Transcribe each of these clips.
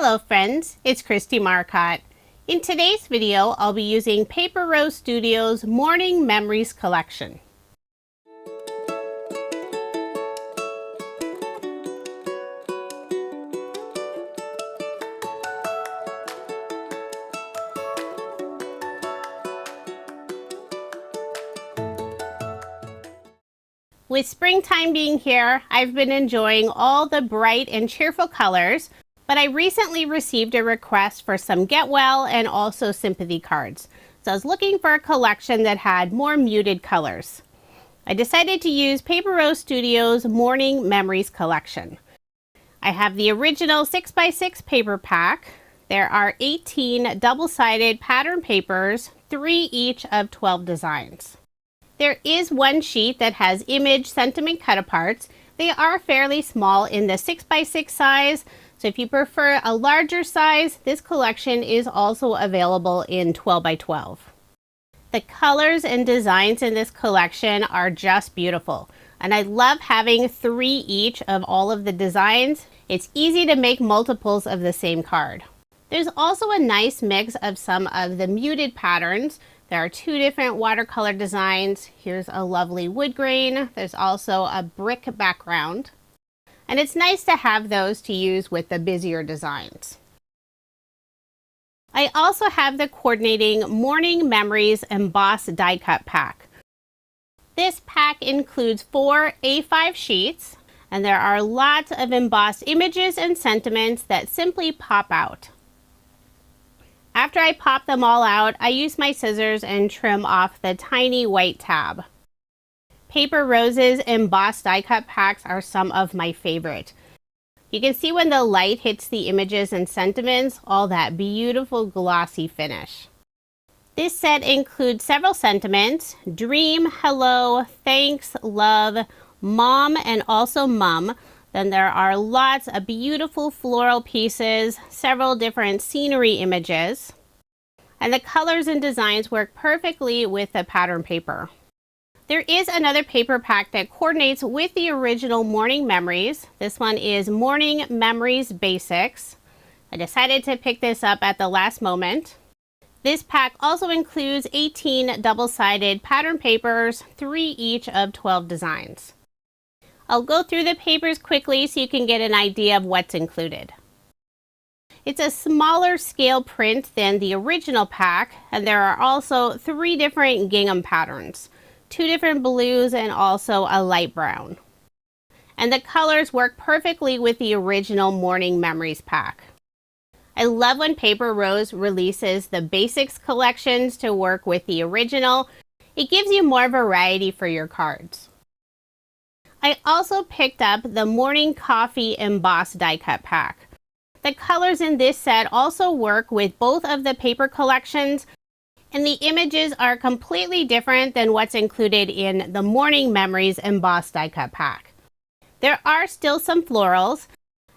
Hello friends, it's Kristie Marcotte. In today's video, I'll be using Paper Rose Studio's Morning Memories collection. With springtime being here, I've been enjoying all the bright and cheerful colors, but I recently received a request for some Get Well and also sympathy cards. So I was looking for a collection that had more muted colors. I decided to use Paper Rose Studio's Morning Memories collection. I have the original 6x6 paper pack. There are 18 double-sided pattern papers, 3 each of 12 designs. There is one sheet that has image sentiment cut-aparts. They are fairly small in the 6x6 size, so if you prefer a larger size, this collection is also available in 12x12. The colors and designs in this collection are just beautiful, and I love having 3 each of all of the designs. It's easy to make multiples of the same card. There's also a nice mix of some of the muted patterns. There are 2 different watercolor designs. Here's a lovely wood grain. There's also a brick background. And it's nice to have those to use with the busier designs. I also have the coordinating Morning Memories Embossed die cut pack. This pack includes 4 A5 sheets, and there are lots of embossed images and sentiments that simply pop out. After I pop them all out, I use my scissors and trim off the tiny white tab. Paper Rose's embossed die cut packs are some of my favorite. You can see when the light hits the images and sentiments, all that beautiful glossy finish. This set includes several sentiments: dream, hello, thanks, love, mom, and also mum. Then there are lots of beautiful floral pieces, several different scenery images, and the colors and designs work perfectly with the pattern paper. There is another paper pack that coordinates with the original Morning Memories. This one is Morning Memories Basics. I decided to pick this up at the last moment. This pack also includes 18 double-sided pattern papers, 3 each of 12 designs. I'll go through the papers quickly so you can get an idea of what's included. It's a smaller scale print than the original pack, and there are also 3 different gingham patterns, 2 different blues, and also a light brown. And the colors work perfectly with the original Morning Memories pack. I love when Paper Rose releases the basics collections to work with the original. It gives you more variety for your cards. I also picked up the Morning Coffee Embossed die cut pack. The colors in this set also work with both of the paper collections, and the images are completely different than what's included in the Morning Memories Embossed die cut pack. There are still some florals,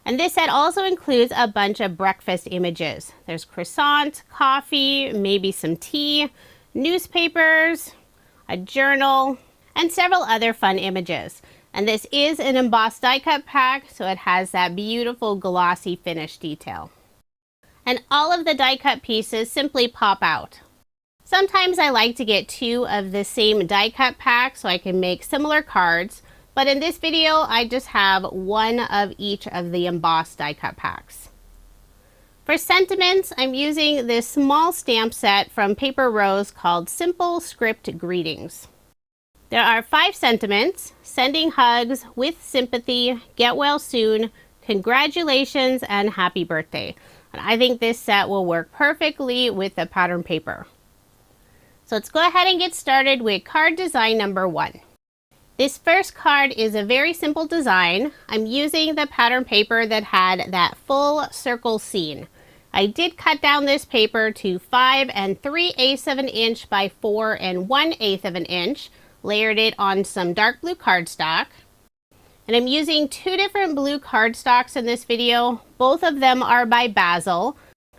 and this set also includes a bunch of breakfast images. There's croissant, coffee, maybe some tea, newspapers, a journal, and several other fun images. And this is an embossed die cut pack, so it has that beautiful glossy finish detail. And all of the die cut pieces simply pop out. Sometimes I like to get 2 of the same die cut pack so I can make similar cards, but in this video I just have 1 of each of the embossed die cut packs. For sentiments, I'm using this small stamp set from Paper Rose called Simple Script Greetings. There are 5 sentiments: sending hugs, with sympathy, get well soon, congratulations, and happy birthday. And I think this set will work perfectly with the pattern paper. So let's go ahead and get started with card design number 1. This first card is a very simple design. I'm using the pattern paper that had that full circle scene. I did cut down this paper to 5 3/8 of an inch by 4 1/8 of an inch. Layered it on some dark blue cardstock. And I'm using 2 different blue cardstocks in this video. Both of them are by Basil.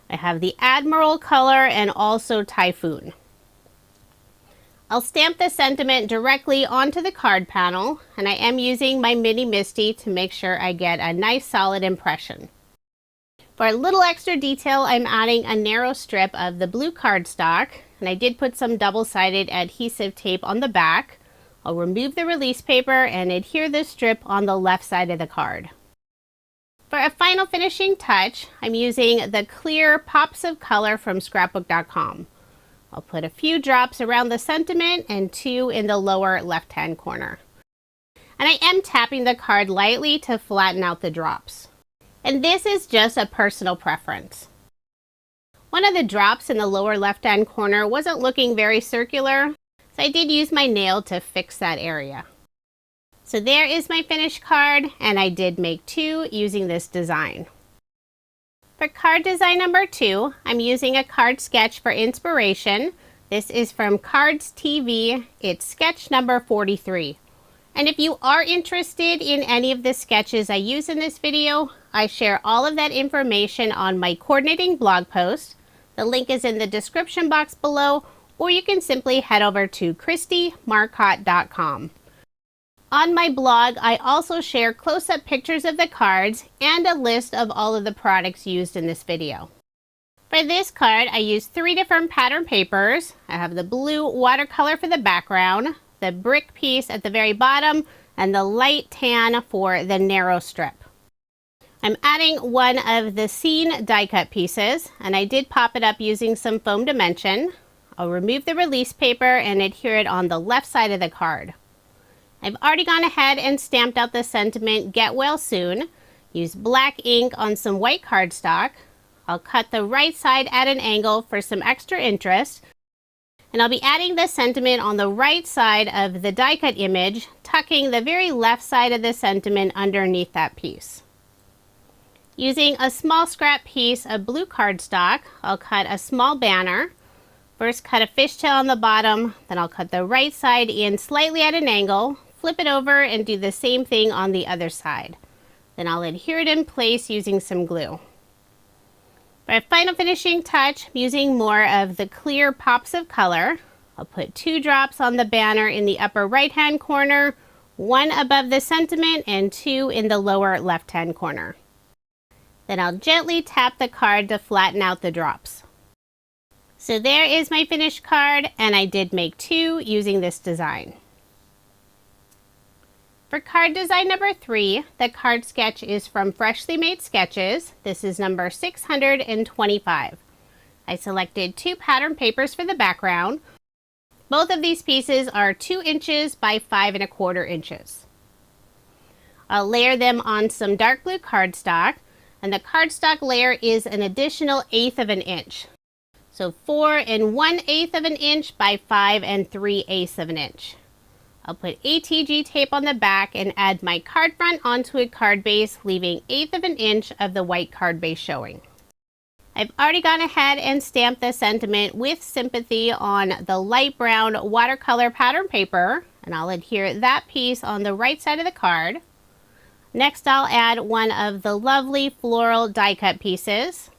I have the Admiral color and also Typhoon. I'll stamp the sentiment directly onto the card panel, and I am using my mini MISTI to make sure I get a nice solid impression. For a little extra detail, I'm adding a narrow strip of the blue cardstock, and I did put some double-sided adhesive tape on the back. I'll remove the release paper and adhere the strip on the left side of the card. For a final finishing touch, I'm using the clear pops of color from scrapbook.com. I'll put a few drops around the sentiment and 2 in the lower left-hand corner. And I am tapping the card lightly to flatten out the drops. And this is just a personal preference. One of the drops in the lower left-hand corner wasn't looking very circular, so I did use my nail to fix that area. So there is my finished card, and I did make 2 using this design. For card design number 2, I'm using a card sketch for inspiration. This is from Cards TV. It's sketch number 43. And if you are interested in any of the sketches I use in this video, I share all of that information on my coordinating blog post. The link is in the description box below, or you can simply head over to KristieMarcotte.com. On my blog, I also share close-up pictures of the cards and a list of all of the products used in this video. For this card, I used 3 different pattern papers. I have the blue watercolor for the background, the brick piece at the very bottom, and the light tan for the narrow strip. I'm adding one of the scene die cut pieces, and I did pop it up using some foam dimension. I'll remove the release paper and adhere it on the left side of the card. I've already gone ahead and stamped out the sentiment "Get Well Soon." Use black ink on some white cardstock. I'll cut the right side at an angle for some extra interest. And I'll be adding the sentiment on the right side of the die cut image, tucking the very left side of the sentiment underneath that piece. Using a small scrap piece of blue cardstock, I'll cut a small banner. First cut a fishtail on the bottom, then I'll cut the right side in slightly at an angle, flip it over and do the same thing on the other side. Then I'll adhere it in place using some glue. For a final finishing touch, I'm using more of the clear pops of color. I'll put 2 drops on the banner in the upper right-hand corner, 1 above the sentiment, and 2 in the lower left-hand corner. Then I'll gently tap the card to flatten out the drops. So there is my finished card, and I did make 2 using this design. For card design number 3, the card sketch is from Freshly Made Sketches. This is number 625. I selected 2 pattern papers for the background. Both of these pieces are 2 inches by 5 1/4 inches. I'll layer them on some dark blue cardstock, and the cardstock layer is an additional 1/8 of an inch. So 4 1/8 of an inch by 5 3/8 of an inch. I'll put ATG tape on the back and add my card front onto a card base, leaving 1/8 of an inch of the white card base showing. I've already gone ahead and stamped the sentiment with sympathy on the light brown watercolor pattern paper, and I'll adhere that piece on the right side of the card. Next, I'll add one of the lovely floral die cut pieces.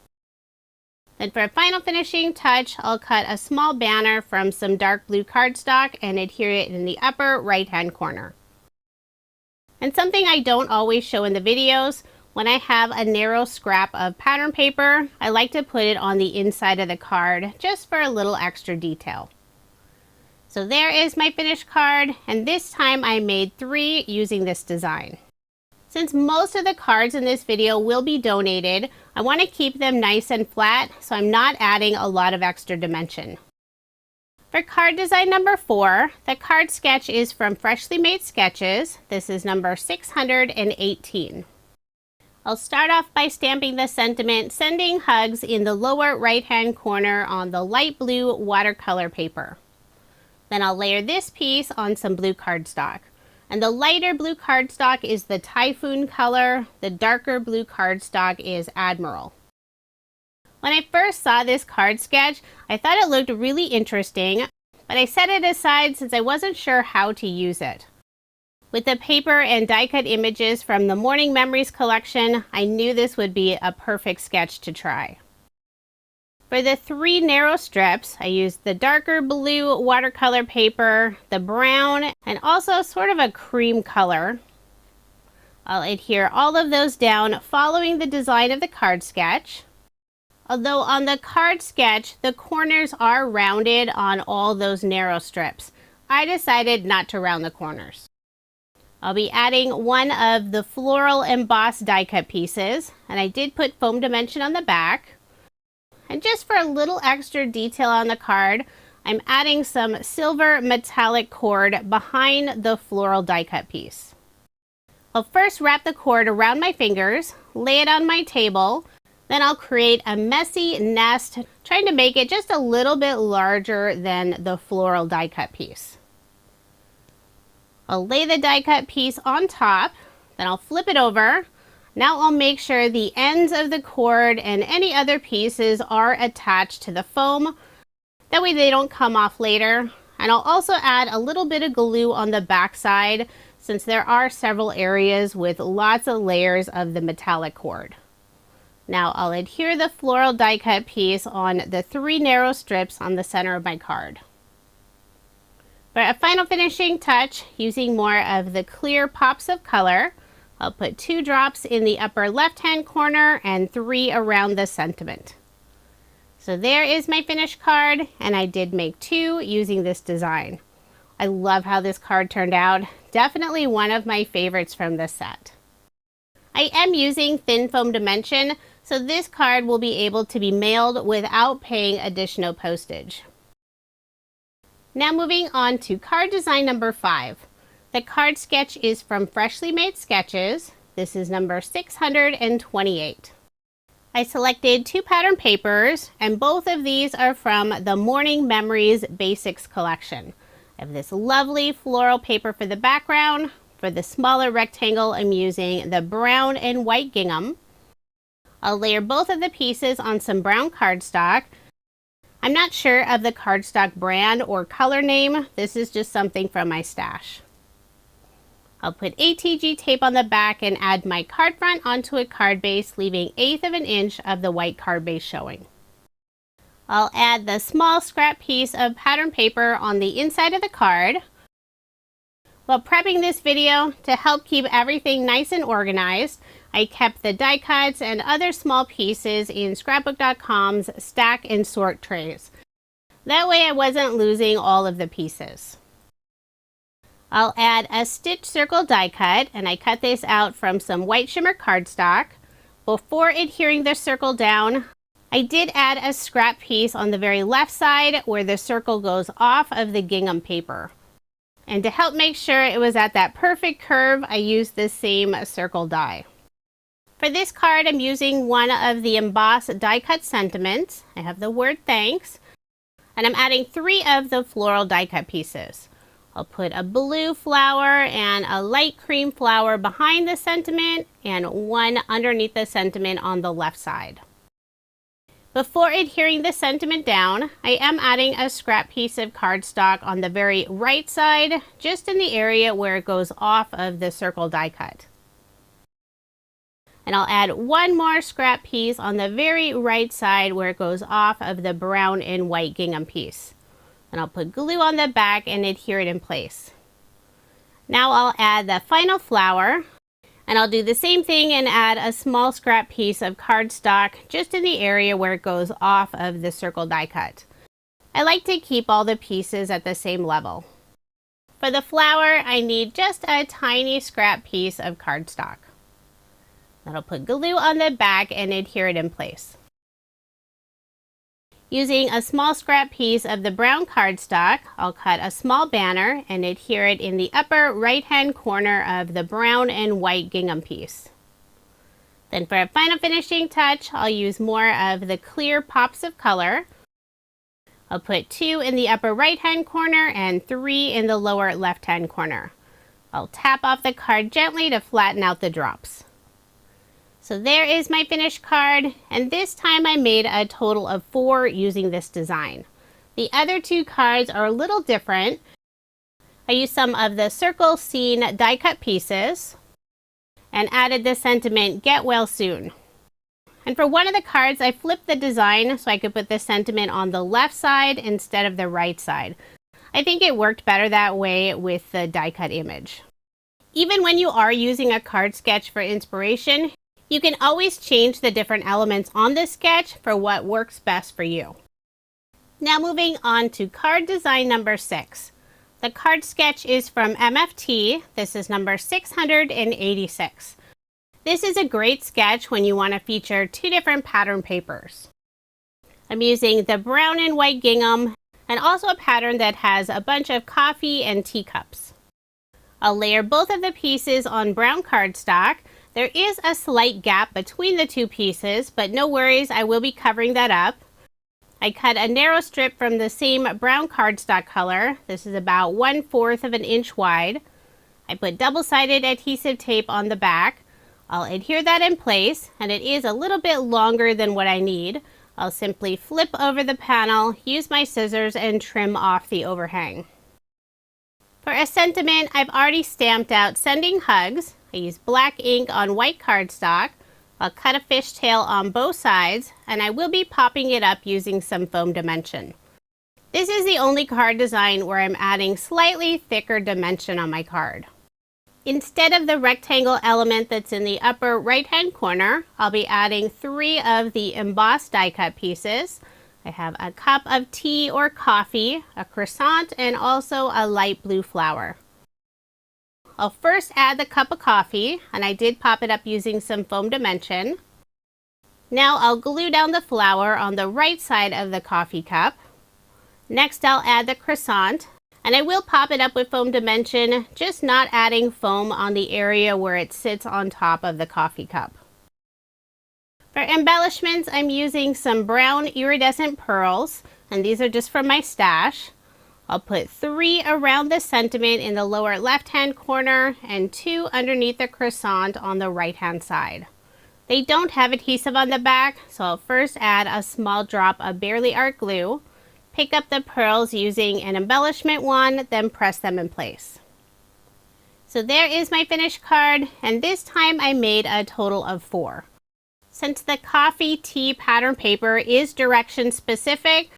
Then for a final finishing touch, I'll cut a small banner from some dark blue cardstock and adhere it in the upper right-hand corner. And something I don't always show in the videos, when I have a narrow scrap of pattern paper, I like to put it on the inside of the card just for a little extra detail. So there is my finished card, and this time I made 3 using this design. Since most of the cards in this video will be donated, I want to keep them nice and flat, so I'm not adding a lot of extra dimension. For card design number 4, the card sketch is from Freshly Made Sketches. This is number 618. I'll start off by stamping the sentiment "Sending Hugs" in the lower right-hand corner on the light blue watercolor paper. Then I'll layer this piece on some blue cardstock. And the lighter blue cardstock is the Typhoon color. The darker blue cardstock is Admiral. When I first saw this card sketch, I thought it looked really interesting, but I set it aside since I wasn't sure how to use it. With the paper and die cut images from the Morning Memories collection, I knew this would be a perfect sketch to try. For the 3 narrow strips, I used the darker blue watercolor paper, the brown, and also sort of a cream color. I'll adhere all of those down following the design of the card sketch. Although on the card sketch, the corners are rounded on all those narrow strips, I decided not to round the corners. I'll be adding one of the floral embossed die cut pieces, and I did put foam dimension on the back. And just for a little extra detail on the card, I'm adding some silver metallic cord behind the floral die cut piece. I'll first wrap the cord around my fingers, lay it on my table, then I'll create a messy nest, trying to make it just a little bit larger than the floral die cut piece. I'll lay the die cut piece on top, then I'll flip it over. Now I'll make sure the ends of the cord and any other pieces are attached to the foam. That way they don't come off later. And I'll also add a little bit of glue on the back side, since there are several areas with lots of layers of the metallic cord. Now I'll adhere the floral die cut piece on the 3 narrow strips on the center of my card. For a final finishing touch, using more of the clear pops of color, I'll put 2 drops in the upper left-hand corner and 3 around the sentiment. So there is my finished card, and I did make 2 using this design. I love how this card turned out. Definitely one of my favorites from this set. I am using thin foam dimension, so this card will be able to be mailed without paying additional postage. Now moving on to card design number 5. The card sketch is from Freshly Made Sketches. This is number 628. I selected 2 pattern papers, and both of these are from the Morning Memories Basics collection. I have this lovely floral paper for the background. For the smaller rectangle, I'm using the brown and white gingham. I'll layer both of the pieces on some brown cardstock. I'm not sure of the cardstock brand or color name. This is just something from my stash. I'll put ATG tape on the back and add my card front onto a card base, leaving 1/8 of an inch of the white card base showing. I'll add the small scrap piece of pattern paper on the inside of the card. While prepping this video, to help keep everything nice and organized, I kept the die cuts and other small pieces in scrapbook.com's stack and sort trays. That way I wasn't losing all of the pieces. I'll add a stitch circle die cut, and I cut this out from some white shimmer cardstock. Before adhering the circle down, I did add a scrap piece on the very left side where the circle goes off of the gingham paper. And to help make sure it was at that perfect curve, I used the same circle die. For this card, I'm using one of the embossed die cut sentiments. I have the word thanks, and I'm adding 3 of the floral die cut pieces. I'll put a blue flower and a light cream flower behind the sentiment and 1 underneath the sentiment on the left side. Before adhering the sentiment down, I am adding a scrap piece of cardstock on the very right side, just in the area where it goes off of the circle die cut. And I'll add 1 more scrap piece on the very right side where it goes off of the brown and white gingham piece. And I'll put glue on the back and adhere it in place. Now I'll add the final flower, and I'll do the same thing and add a small scrap piece of cardstock just in the area where it goes off of the circle die cut. I like to keep all the pieces at the same level. For the flower, I need just a tiny scrap piece of cardstock. Then I'll put glue on the back and adhere it in place. Using a small scrap piece of the brown cardstock, I'll cut a small banner and adhere it in the upper right-hand corner of the brown and white gingham piece. Then for a final finishing touch, I'll use more of the clear pops of color. I'll put 2 in the upper right-hand corner and 3 in the lower left-hand corner. I'll tap off the card gently to flatten out the drops. So there is my finished card, and this time I made a total of 4 using this design. The other 2 cards are a little different. I used some of the circle scene die cut pieces and added the sentiment, "Get well soon." And for one of the cards, I flipped the design so I could put the sentiment on the left side instead of the right side. I think it worked better that way with the die cut image. Even when you are using a card sketch for inspiration, you can always change the different elements on this sketch for what works best for you. Now moving on to card design number 6. The card sketch is from MFT. This is number 686. This is a great sketch when you want to feature 2 different pattern papers. I'm using the brown and white gingham and also a pattern that has a bunch of coffee and teacups. I'll layer both of the pieces on brown cardstock. There is a slight gap between the 2 pieces, but no worries, I will be covering that up. I cut a narrow strip from the same brown cardstock color. This is about 1/4 of an inch wide. I put double-sided adhesive tape on the back. I'll adhere that in place, and it is a little bit longer than what I need. I'll simply flip over the panel, use my scissors, and trim off the overhang. For a sentiment, I've already stamped out Sending Hugs. I use black ink on white cardstock. I'll cut a fishtail on both sides, and I will be popping it up using some foam dimension. This is the only card design where I'm adding slightly thicker dimension on my card. Instead of the rectangle element that's in the upper right-hand corner, I'll be adding 3 of the embossed die cut pieces. I have a cup of tea or coffee, a croissant, and also a light blue flower. I'll first add the cup of coffee, and I did pop it up using some foam dimension. Now I'll glue down the flower on the right side of the coffee cup. Next I'll add the croissant. And I will pop it up with foam dimension, just not adding foam on the area where it sits on top of the coffee cup. For embellishments, I'm using some brown iridescent pearls, and these are just from my stash. I'll put 3 around the sentiment in the lower left-hand corner and 2 underneath the croissant on the right-hand side. They don't have adhesive on the back, so I'll first add a small drop of Barely Art glue. Pick up the pearls using an embellishment wand, then press them in place. So there is my finished card, and this time I made a total of 4. Since the coffee tea pattern paper is direction specific,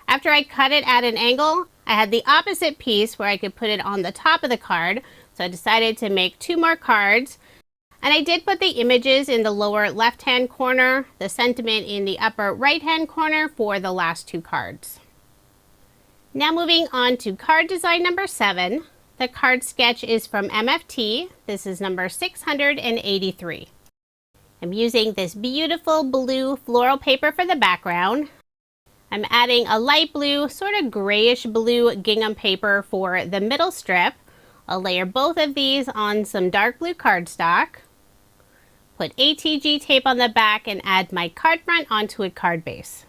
after I cut it at an angle, I had the opposite piece where I could put it on the top of the card, so I decided to make 2 more cards. And I did put the images in the lower left-hand corner, the sentiment in the upper right-hand corner for the last 2 cards. Now moving on to card design number 7. The card sketch is from MFT. This is number 683. I'm using this beautiful blue floral paper for the background. I'm adding a light blue, sort of grayish blue gingham paper for the middle strip. I'll layer both of these on some dark blue cardstock. Put ATG tape on the back and add my card front onto a card base.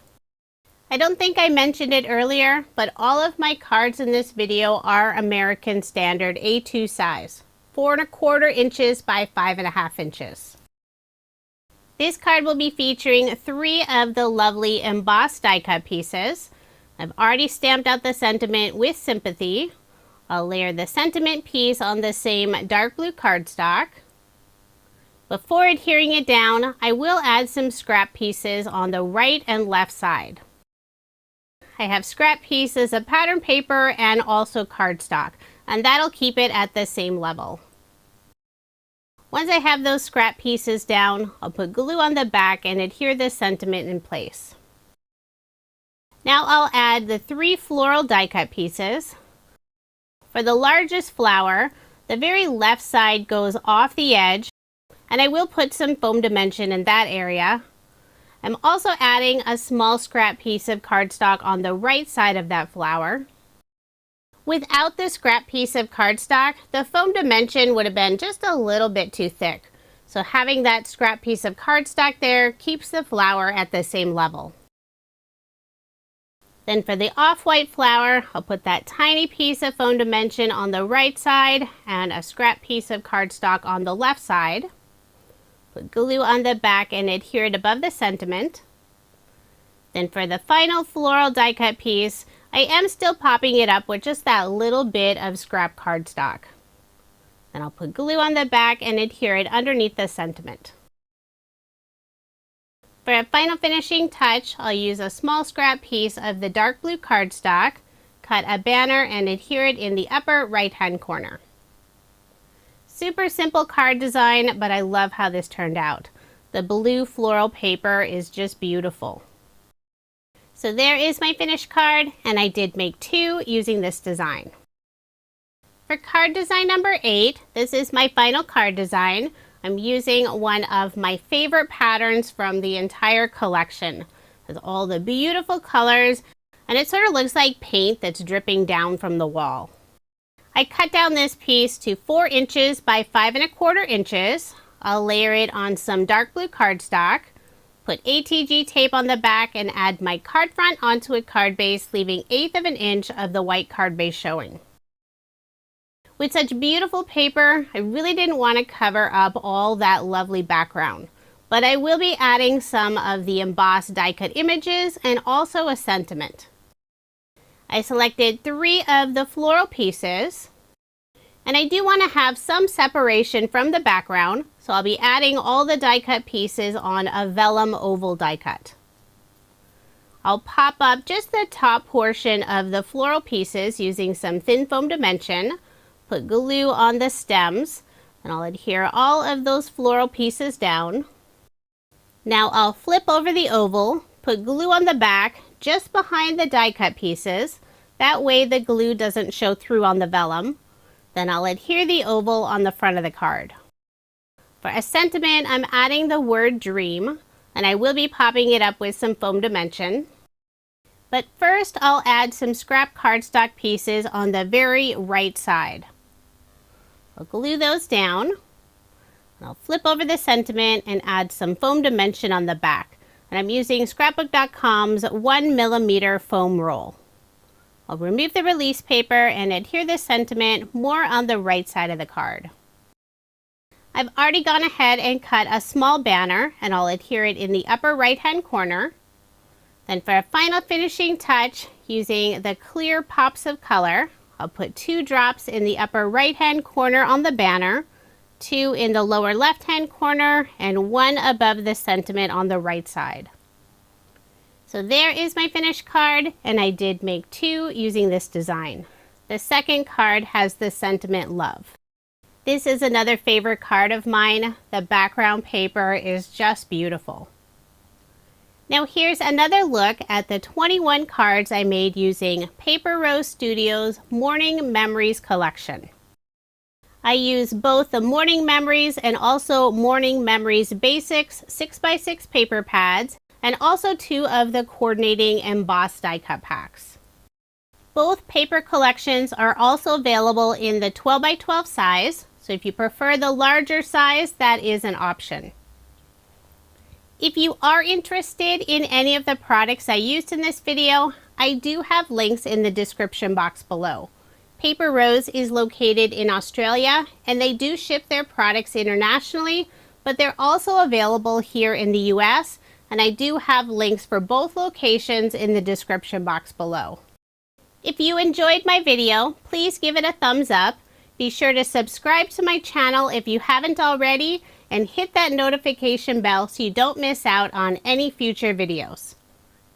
I don't think I mentioned it earlier, but all of my cards in this video are American Standard A2 size, 4¼ inches by 5½ inches. This card will be featuring 3 of the lovely embossed die cut pieces. I've already stamped out the sentiment with Sympathy. I'll layer the sentiment piece on the same dark blue cardstock. Before adhering it down, I will add some scrap pieces on the right and left side. I have scrap pieces of pattern paper and also cardstock, and that'll keep it at the same level. Once I have those scrap pieces down, I'll put glue on the back and adhere the sentiment in place. Now I'll add the 3 floral die cut pieces. For the largest flower, the very left side goes off the edge, and I will put some foam dimension in that area. I'm also adding a small scrap piece of cardstock on the right side of that flower. Without the scrap piece of cardstock, the foam dimension would have been just a little bit too thick. So having that scrap piece of cardstock there keeps the flower at the same level. Then for the off-white flower, I'll put that tiny piece of foam dimension on the right side and a scrap piece of cardstock on the left side. Put glue on the back and adhere it above the sentiment. Then for the final floral die cut piece, I am still popping it up with just that little bit of scrap cardstock. Then I'll put glue on the back and adhere it underneath the sentiment. For a final finishing touch, I'll use a small scrap piece of the dark blue cardstock, cut a banner and adhere it in the upper right-hand corner. Super simple card design, but I love how this turned out. The blue floral paper is just beautiful. So there is my finished card, and I did make 2 using this design. For card design number 8, this is my final card design. I'm using one of my favorite patterns from the entire collection. With all the beautiful colors, and it sort of looks like paint that's dripping down from the wall. I cut down this piece to 4 inches by 5 1/4 inches. I'll layer it on some dark blue cardstock, put ATG tape on the back, and add my card front onto a card base, leaving 1/8 of an inch of the white card base showing. With such beautiful paper, I really didn't want to cover up all that lovely background, but I will be adding some of the embossed die cut images and also a sentiment. I selected 3 of the floral pieces, and I do want to have some separation from the background, so I'll be adding all the die cut pieces on a vellum oval die cut. I'll pop up just the top portion of the floral pieces using some thin foam dimension, put glue on the stems, and I'll adhere all of those floral pieces down. Now I'll flip over the oval, put glue on the back just behind the die cut pieces. That way the glue doesn't show through on the vellum. Then I'll adhere the oval on the front of the card. For a sentiment, I'm adding the word dream, and I will be popping it up with some foam dimension. But first I'll add some scrap cardstock pieces on the very right side. I'll glue those down, and I'll flip over the sentiment and add some foam dimension on the back. And I'm using scrapbook.com's 1mm foam roll. I'll remove the release paper and adhere the sentiment more on the right side of the card. I've already gone ahead and cut a small banner, and I'll adhere it in the upper right hand corner. Then for a final finishing touch, using the clear pops of color, I'll put 2 drops in the upper right hand corner on the banner, 2 in the lower left hand corner, and 1 above the sentiment on the right side. So there is my finished card, and I did make 2 using this design. The second card has the sentiment love. This is another favorite card of mine. The background paper is just beautiful. Now here's another look at the 21 cards I made using Paper Rose Studios Morning Memories collection. I use both the Morning Memories and also Morning Memories Basics 6x6 paper pads, and also 2 of the coordinating embossed die cut packs. Both paper collections are also available in the 12x12 size, so if you prefer the larger size, that is an option. If you are interested in any of the products I used in this video, I do have links in the description box below. Paper Rose is located in Australia, and they do ship their products internationally, but they're also available here in the US, and I do have links for both locations in the description box below. If you enjoyed my video, please give it a thumbs up. Be sure to subscribe to my channel if you haven't already, and hit that notification bell so you don't miss out on any future videos.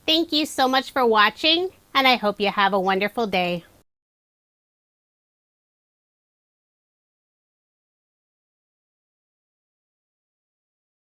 Thank you so much for watching, and I hope you have a wonderful day.